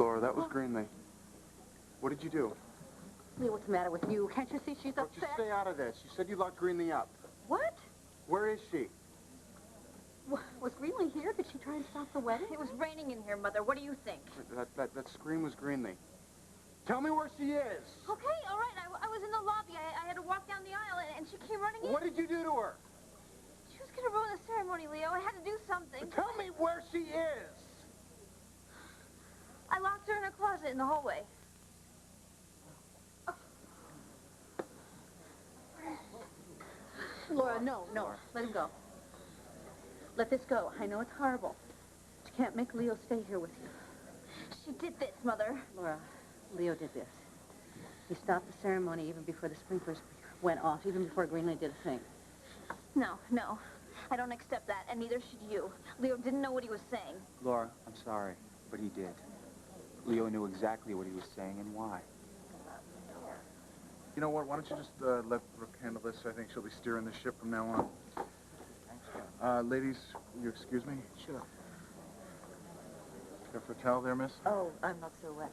Laura, that was Greenlee. What did you do? Leo, what's the matter with you? Can't you see she's Look, upset? just stay out of this. You said you locked Greenlee up. What? Where is she? Was Greenlee here? Did she try and stop the wedding? It was raining in here, Mother. What do you think? That scream was Greenlee. Tell me where she is. Okay, all right. I was in the lobby. I had to walk down the aisle, and she came running in. What did you do to her? She was going to ruin the ceremony, Leo. I had to do something. Tell me where she is. I locked her in her closet in the hallway. Laura, no. Let him go. Let this go. I know it's horrible. But you can't make Leo stay here with you. She did this, Mother. Laura, Leo did this. He stopped the ceremony even before the sprinklers went off, even before Greenlee did a thing. No. I don't accept that, and neither should you. Leo didn't know what he was saying. Laura, I'm sorry, but he did. Leo knew exactly what he was saying and why. You know what? Why don't you just let Brooke handle this? I think she'll be steering the ship from now on. Ladies, will you excuse me? Sure. Got for a towel there, miss? Oh, I'm not so wet.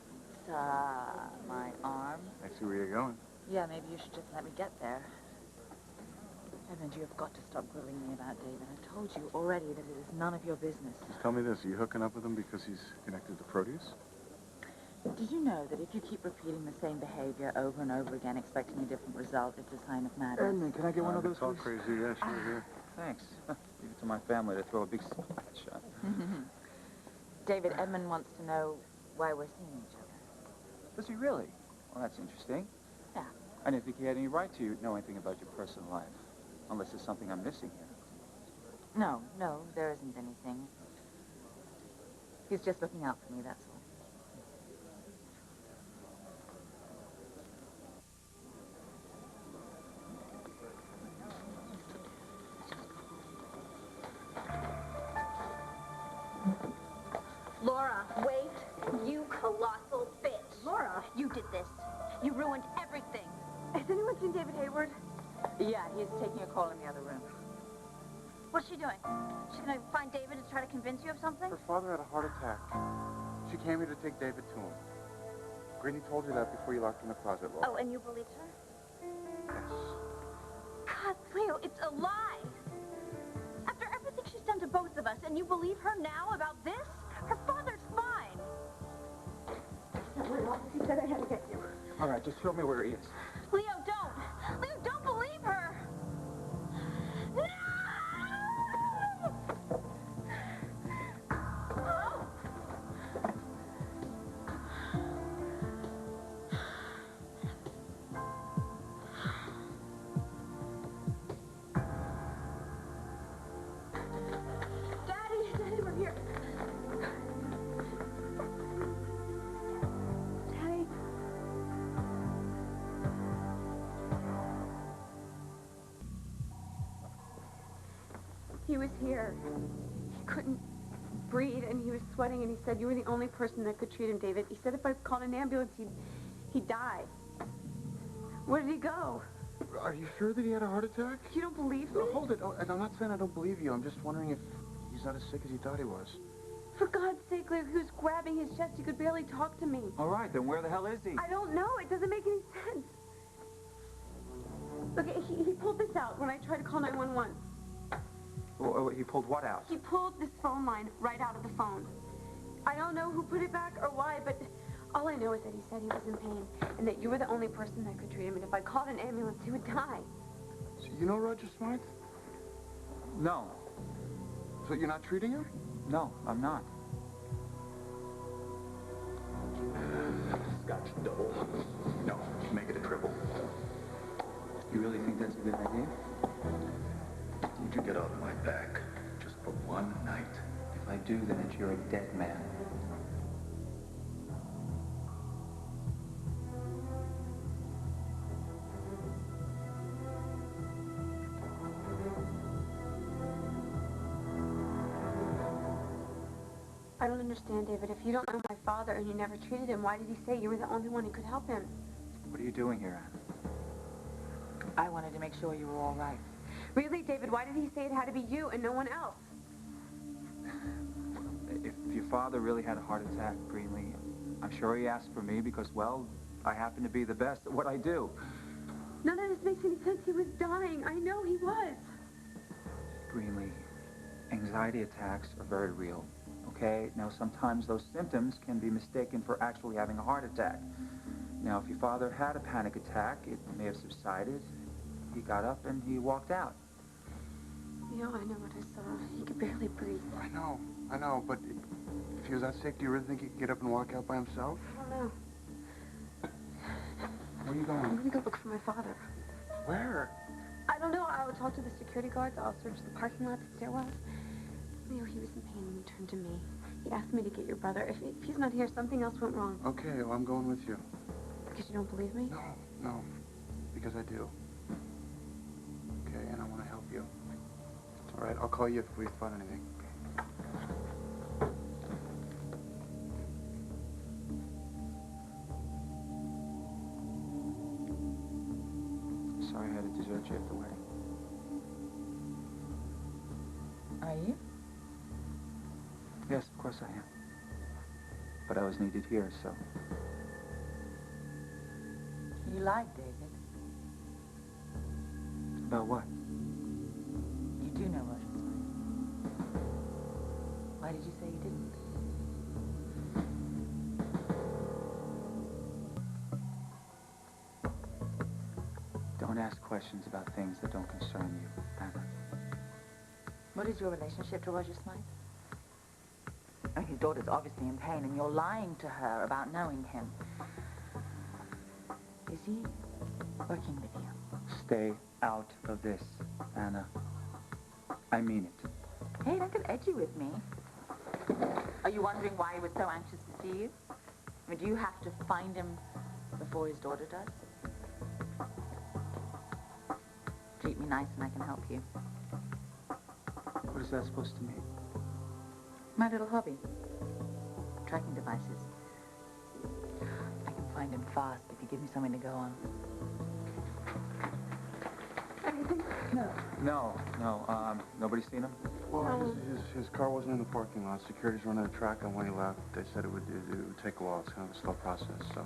My arm. I see where you're going. Yeah, maybe you should just let me get there. Edmund, you have got to stop grilling me about David. I told you already that it is none of your business. Just tell me this. Are you hooking up with him because he's connected to produce? Did you know that if you keep repeating the same behavior over and over again, expecting a different result, it's a sign of madness? Edmund, can I get one of those? It's all crazy. Yeah, sure, here. Thanks. Leave it to my family to throw a big splash on. David, Edmund wants to know why we're seeing each other. Does he really? Well, that's interesting. Yeah. I didn't think he had any right to know anything about your personal life. Unless there's something I'm missing here. No, there isn't anything. He's just looking out for me, that's all. Laura, wait. You colossal bitch. Laura! You did this. You ruined everything. Has anyone seen David Hayward? Yeah, he's taking a call in the other room. What's she doing? She's going to find David to try to convince you of something? Her father had a heart attack. She came here to take David to him. Greenie told you that before you locked her in the closet, Laura. Oh, and you believed her? Yes. God, Leo, it's a lie. After everything she's done to both of us, and you believe her now about this? Her father's fine. He said I had to get you. All right, just show me where he is. Leo, don't. Leo, don't believe her. No! Daddy, we're here. Daddy. He was here. He couldn't breathe, and he was sweating, and he said you were the only person that could treat him, David. He said if I called an ambulance, he'd die. Where did he go? Are you sure that he had a heart attack? You don't believe me? Hold it. Oh, I'm not saying I don't believe you. I'm just wondering if he's not as sick as he thought he was. For God's sake, Leo, he was grabbing his chest. He could barely talk to me. All right, then where the hell is he? I don't know. It doesn't make any sense. Look, he pulled this out when I tried to call 911. Oh, he pulled what out? He pulled this phone line right out of the phone. I don't know who put it back or why, but all I know is that he said he was in pain and that you were the only person that could treat him, and if I called an ambulance, he would die. So you know Roger Smythe? No. So you're not treating him? No, I'm not. Scotch double. No, make it a triple. You really think that's a good idea? Would you get off my back just for one night? If I do, then you're a dead man. I don't understand, David. If you don't know my father and you never treated him, why did he say you were the only one who could help him? What are you doing here, Anne? I wanted to make sure you were all right. Really, David, why did he say it had to be you and no one else? If your father really had a heart attack, Greenlee, I'm sure he asked for me because, well, I happen to be the best at what I do. None of this makes any sense. He was dying. I know he was. Greenlee, anxiety attacks are very real, okay? Now, sometimes those symptoms can be mistaken for actually having a heart attack. Now, if your father had a panic attack, it may have subsided. He got up and he walked out. You know, I know what I saw. He could barely breathe. I know, but if he was that sick, do you really think he could get up and walk out by himself? I don't know. Where are you I'm going? gonna go look for my father. Where? I don't know. I'll talk to the security guards. I'll search the parking lot, the stairwells. Leo, he was in pain and he turned to me. He asked me to get your brother. If he's not here, something else went wrong. Okay, well, I'm going with you. Because you don't believe me? No, because I do. Okay, and I want to help you. All right, I'll call you if we find anything. Sorry I had to desert you at the wedding. Are you? Yes, of course I am. But I was needed here, so... You like David? About what? You do know Roger Smythe. Why did you say you didn't? Don't ask questions about things that don't concern you, Anna. What is your relationship to Roger Smythe? I mean, his daughter's obviously in pain, and you're lying to her about knowing him. Is he working with you? Stay out of this, Anna. I mean it. Hey, don't get edgy with me. Are you wondering why he was so anxious to see you? I mean, do you have to find him before his daughter does? Treat me nice and I can help you. What is that supposed to mean? My little hobby. Tracking devices. I can find him fast if you give me something to go on. Anything? No. Nobody's seen him? Well, his car wasn't in the parking lot. Security's running a track on when he left. They said it would take a while. It's kind of a slow process, so...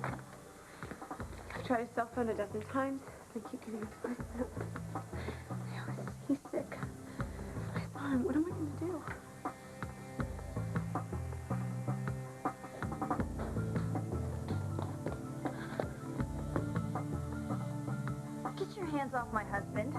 I've tried his cell phone a dozen times. They keep getting his voicemail. He's sick. I saw him. What am I going to do? Get your hands off my husband.